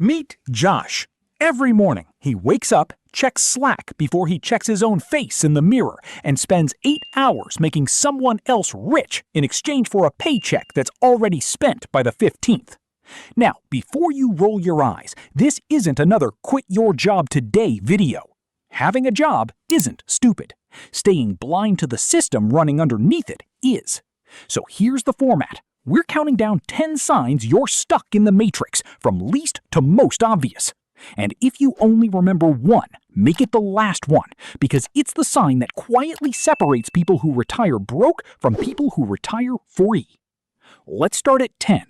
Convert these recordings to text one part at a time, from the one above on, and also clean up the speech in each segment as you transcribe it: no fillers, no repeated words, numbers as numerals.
Meet Josh. Every morning, he wakes up, checks Slack before he checks his own face in the mirror, and spends 8 hours making someone else rich in exchange for a paycheck that's already spent by the 15th. Now, before you roll your eyes, this isn't another quit your job today video. Having a job isn't stupid. Staying blind to the system running underneath it is. So here's the format. We're counting down 10 signs you're stuck in the matrix, from least to most obvious. And if you only remember one, make it the last one, because it's the sign that quietly separates people who retire broke from people who retire free. Let's start at 10.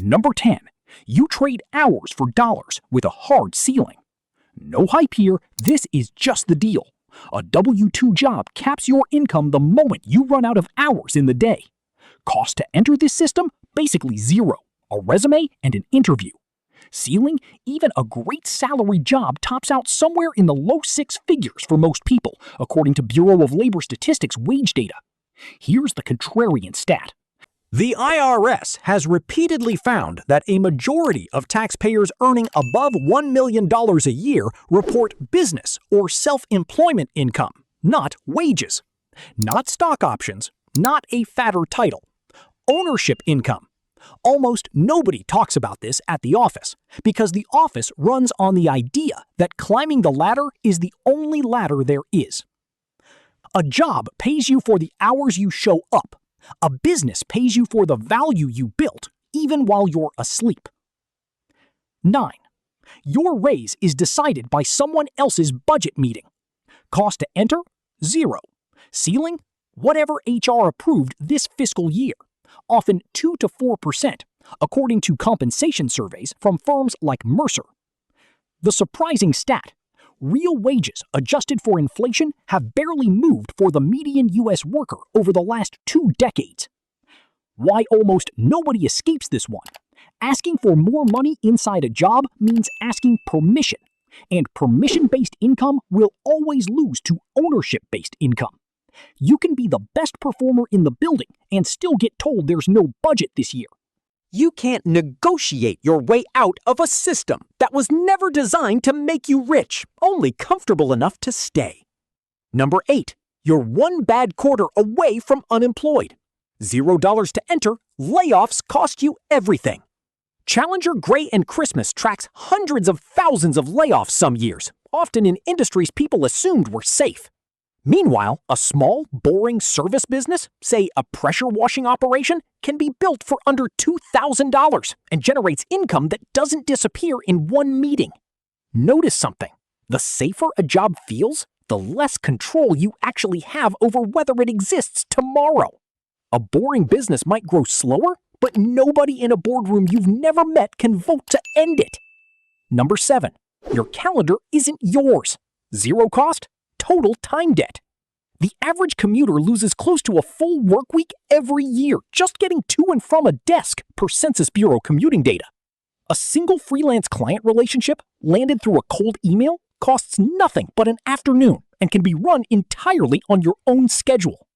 Number 10. You trade hours for dollars with a hard ceiling. No hype here, this is just the deal. A W-2 job caps your income the moment you run out of hours in the day. Cost to enter this system? Basically zero. A resume and an interview. Ceiling? Even a great salary job tops out somewhere in the low 6 figures for most people, according to Bureau of Labor Statistics wage data. Here's the contrarian stat. The IRS has repeatedly found that a majority of taxpayers earning above $1 million a year report business or self-employment income, not wages. Not stock options, not a fatter title. Ownership income. Almost nobody talks about this at the office, because the office runs on the idea that climbing the ladder is the only ladder there is. A job pays you for the hours you show up. A business pays you for the value you built, even while you're asleep. 9. Your raise is decided by someone else's budget meeting. Cost to enter? 0. Ceiling? Whatever HR approved this fiscal year, often 2 to 4%, according to compensation surveys from firms like Mercer. The surprising stat: real wages adjusted for inflation have barely moved for the median U.S. worker over the last 2 decades. Why almost nobody escapes this one? Asking for more money inside a job means asking permission, and permission-based income will always lose to ownership-based income. You can be the best performer in the building and still get told there's no budget this year. You can't negotiate your way out of a system that was never designed to make you rich, only comfortable enough to stay. Number 8. You're one bad quarter away from unemployed. $0 to enter, layoffs cost you everything. Challenger Gray and Christmas tracks hundreds of thousands of layoffs some years, often in industries people assumed were safe. Meanwhile, a small, boring service business, say a pressure washing operation, can be built for under $2,000 and generates income that doesn't disappear in one meeting. Notice something. The safer a job feels, the less control you actually have over whether it exists tomorrow. A boring business might grow slower, but nobody in a boardroom you've never met can vote to end it. Number 7. Your calendar isn't yours. 0 cost? Total time debt. The average commuter loses close to a full work week every year just getting to and from a desk, per Census Bureau commuting data. A single freelance client relationship landed through a cold email costs nothing but an afternoon and can be run entirely on your own schedule.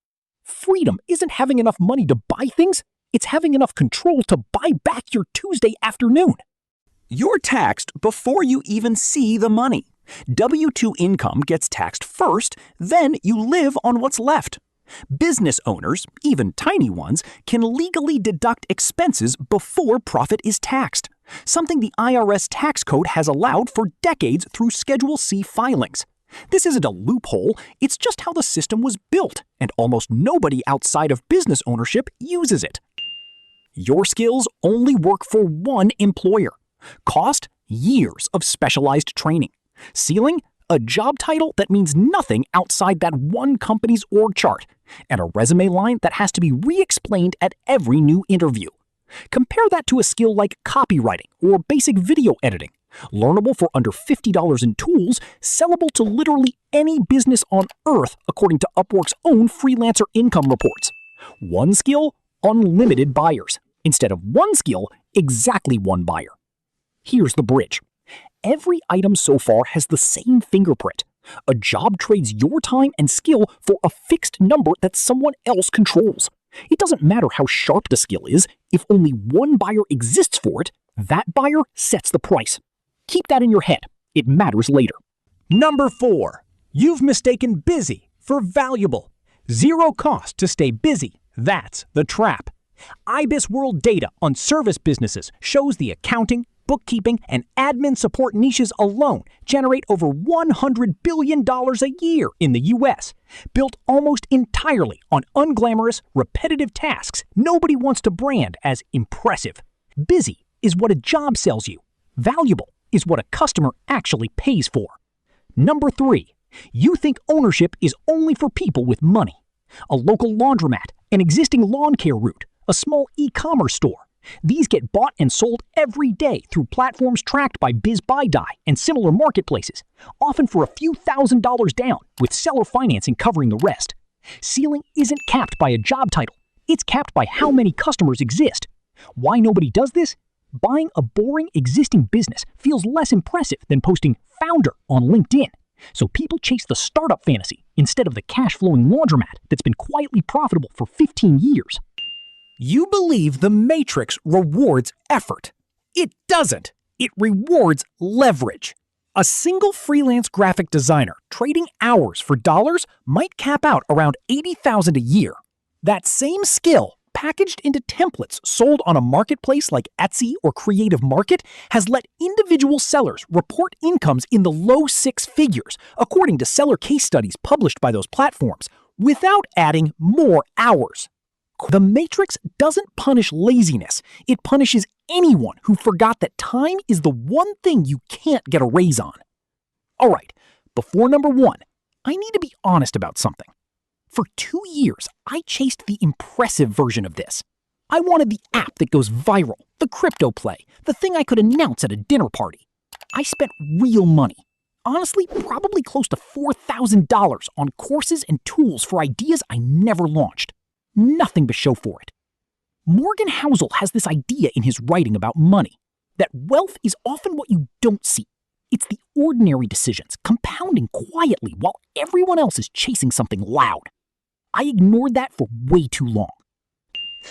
Freedom isn't having enough money to buy things, it's having enough control to buy back your Tuesday afternoon. You're taxed before you even see the money. W-2 income gets taxed first, then you live on what's left. Business owners, even tiny ones, can legally deduct expenses before profit is taxed, something the IRS tax code has allowed for decades through Schedule C filings. This isn't a loophole, it's just how the system was built, and almost nobody outside of business ownership uses it. Your skills only work for one employer. Cost? Years of specialized training. Ceiling? A job title that means nothing outside that one company's org chart, and a resume line that has to be re-explained at every new interview. Compare that to a skill like copywriting or basic video editing, learnable for under $50 in tools, sellable to literally any business on earth according to Upwork's own freelancer income reports. One skill, unlimited buyers. Instead of one skill, exactly one buyer. Here's the bridge. Every item so far has the same fingerprint. A job trades your time and skill for a fixed number that someone else controls. It doesn't matter how sharp the skill is, if only one buyer exists for it, That buyer sets the price. Keep that in your head. It matters later. Number 4. You've mistaken busy for valuable. Zero cost to stay busy. That's the trap. IBIS World data on service businesses shows the accounting, bookkeeping, and admin support niches alone generate over $100 billion a year in the U.S., built almost entirely on unglamorous, repetitive tasks nobody wants to brand as impressive. Busy is what a job sells you. Valuable is what a customer actually pays for. Number 3. You think ownership is only for people with money. A local laundromat, an existing lawn care route, a small e-commerce store. These get bought and sold every day through platforms tracked by BizBuyDie and similar marketplaces, often for a few $1,000s down, with seller financing covering the rest. Ceiling isn't capped by a job title. It's capped by how many customers exist. Why nobody does this? Buying a boring existing business feels less impressive than posting founder on LinkedIn. So people chase the startup fantasy instead of the cash-flowing laundromat that's been quietly profitable for 15 years. You believe the Matrix rewards effort. It doesn't. It rewards leverage. A single freelance graphic designer trading hours for dollars might cap out around $80,000 a year. That same skill, packaged into templates sold on a marketplace like Etsy or Creative Market, has let individual sellers report incomes in the low 6 figures, according to seller case studies published by those platforms, without adding more hours. The Matrix doesn't punish laziness. It punishes anyone who forgot that time is the one thing you can't get a raise on. All right, before number 1, I need to be honest about something. For 2 years, I chased the impressive version of this. I wanted the app that goes viral, the crypto play, the thing I could announce at a dinner party. I spent real money. Honestly, probably close to $4,000 on courses and tools for ideas I never launched. Nothing to show for it. Morgan Housel has this idea in his writing about money, that wealth is often what you don't see. It's the ordinary decisions compounding quietly while everyone else is chasing something loud. I ignored that for way too long.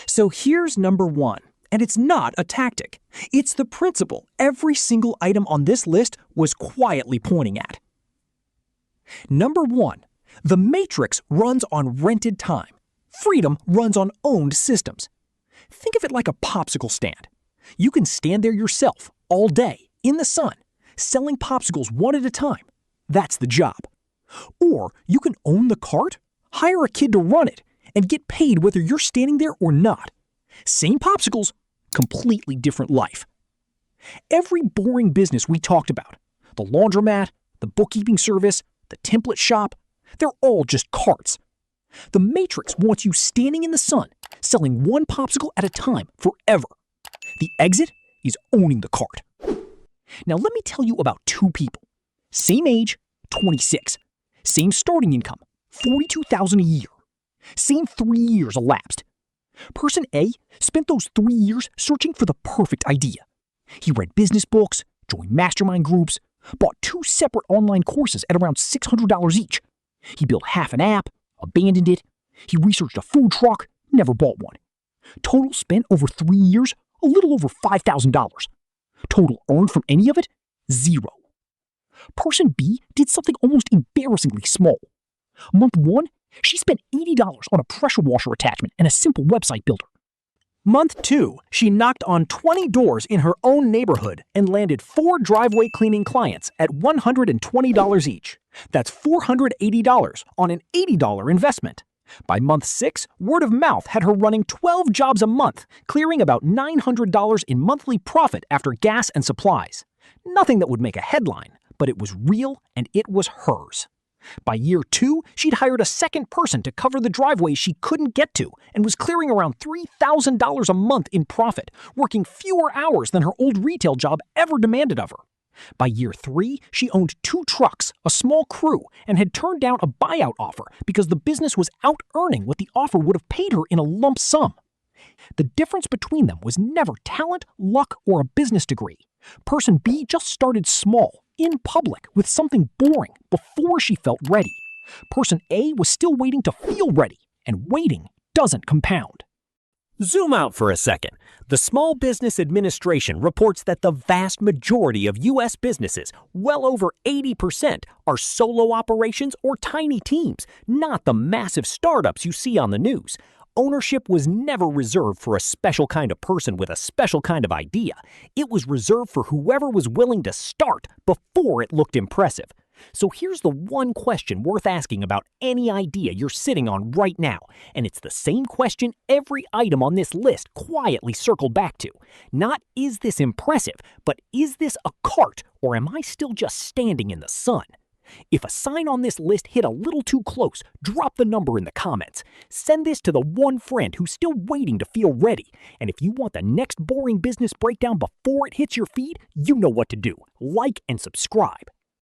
So here's number 1, and it's not a tactic. It's the principle every single item on this list was quietly pointing at. Number 1, the Matrix runs on rented time. Freedom runs on owned systems. Think of it like a popsicle stand. You can stand there yourself all day in the sun, selling popsicles one at a time. That's the job. Or you can own the cart, hire a kid to run it, and get paid whether you're standing there or not. Same popsicles, completely different life. Every boring business we talked about, the laundromat, the bookkeeping service, the template shop, they're all just carts. The Matrix wants you standing in the sun, selling one popsicle at a time forever. The exit is owning the cart. Now let me tell you about 2 people. Same age, 26. Same starting income, $42,000 a year. Same 3 years elapsed. Person A spent those 3 years searching for the perfect idea. He read business books, joined mastermind groups, bought 2 separate online courses at around $600 each. He built half an app, abandoned it. He researched a food truck, never bought one. Total spent over 3 years, a little over $5,000. Total earned from any of it, 0. Person B did something almost embarrassingly small. Month 1, she spent $80 on a pressure washer attachment and a simple website builder. Month 2, she knocked on 20 doors in her own neighborhood and landed 4 driveway cleaning clients at $120 each. That's $480 on an $80 investment. By month 6, word of mouth had her running 12 jobs a month, clearing about $900 in monthly profit after gas and supplies. Nothing that would make a headline, but it was real and it was hers. By year 2, she'd hired a second person to cover the driveways she couldn't get to and was clearing around $3,000 a month in profit, working fewer hours than her old retail job ever demanded of her. By year 3, she owned 2 trucks, a small crew, and had turned down a buyout offer because the business was out-earning what the offer would have paid her in a lump sum. The difference between them was never talent, luck, or a business degree. Person B just started small, in public, with something boring before she felt ready. Person A was still waiting to feel ready, and waiting doesn't compound. Zoom out for a second. The Small Business Administration reports that the vast majority of U.S. businesses, well over 80%, are solo operations or tiny teams, not the massive startups you see on the news. Ownership was never reserved for a special kind of person with a special kind of idea. It was reserved for whoever was willing to start before it looked impressive. So here's the one question worth asking about any idea you're sitting on right now, and it's the same question every item on this list quietly circled back to. Not is this impressive, but is this a cart, or am I still just standing in the sun? If a sign on this list hit a little too close, drop the number in the comments. Send this to the one friend who's still waiting to feel ready. And if you want the next boring business breakdown before it hits your feed, you know what to do. Like and subscribe.